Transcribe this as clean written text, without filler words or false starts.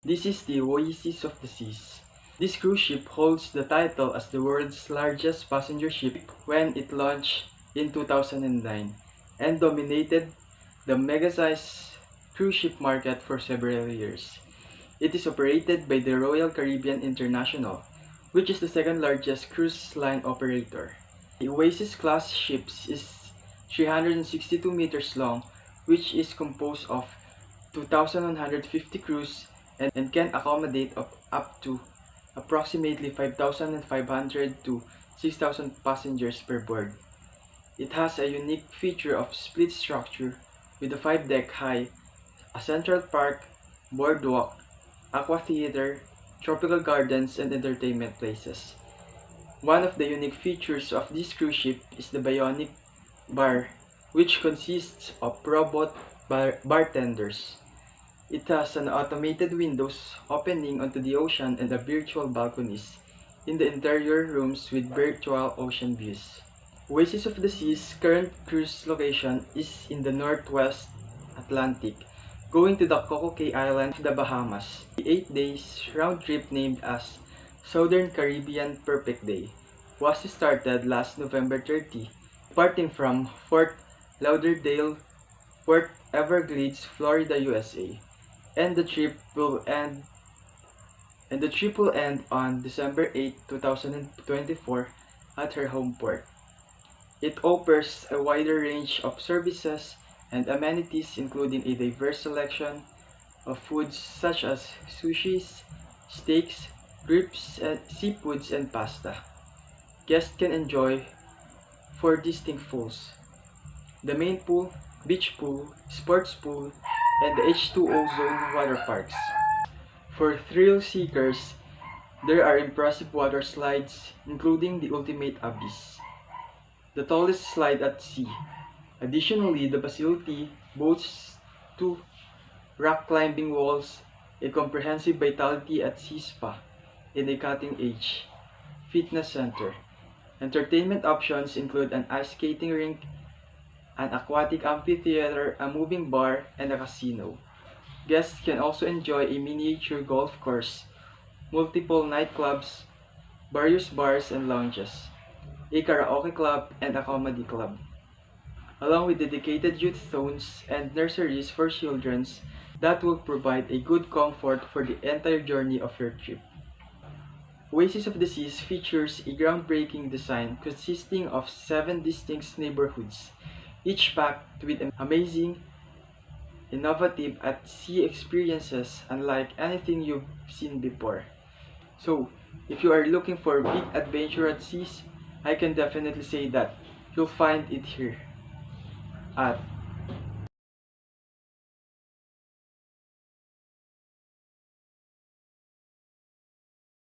This is the Oasis of the Seas. This cruise ship holds the title as the world's largest passenger ship when it launched in 2009 and dominated the mega-size cruise ship market for several years. It is operated by the Royal Caribbean International, which is the second largest cruise line operator. The Oasis class ships is 362 meters long, which is composed of 2,150 crews and can accommodate up to approximately 5,500 to 6,000 passengers per board. It has a unique feature of split structure with a 5-deck high, a central park, boardwalk, aqua theater, tropical gardens, and entertainment places. One of the unique features of this cruise ship is the Bionic Bar, which consists of robot bartenders. It has an automated windows opening onto the ocean and a virtual balconies in the interior rooms with virtual ocean views. Oasis of the Seas' current cruise location is in the Northwest Atlantic, going to the Coco Cay Island of the Bahamas. The 8 days round trip named as Southern Caribbean Perfect Day was started last November 30, departing from Fort Lauderdale, Port Everglades, Florida, USA. And the trip will end on December 8, 2024 at her home port. It offers a wider range of services and amenities, including a diverse selection of foods such as sushis, steaks, ribs, and seafoods, and pasta. Guests can enjoy 4 distinct pools: the main pool, beach pool, sports pool, and the H2O zone water parks. For thrill seekers, there are impressive water slides, including the Ultimate Abyss, the tallest slide at sea. Additionally, the facility boasts 2 rock climbing walls, a comprehensive Vitality at Sea spa, and a cutting-edge fitness center. Entertainment options include an ice skating rink, an aquatic amphitheater, a moving bar, and a casino. Guests can also enjoy a miniature golf course, multiple nightclubs, various bars and lounges, a karaoke club, and a comedy club, along with dedicated youth zones and nurseries for children that will provide a good comfort for the entire journey of your trip. Oasis of the Seas features a groundbreaking design consisting of 7 distinct neighborhoods, each packed with amazing, innovative at-sea experiences unlike anything you've seen before. So, if you are looking for a big adventure at seas, I can definitely say that you'll find it here at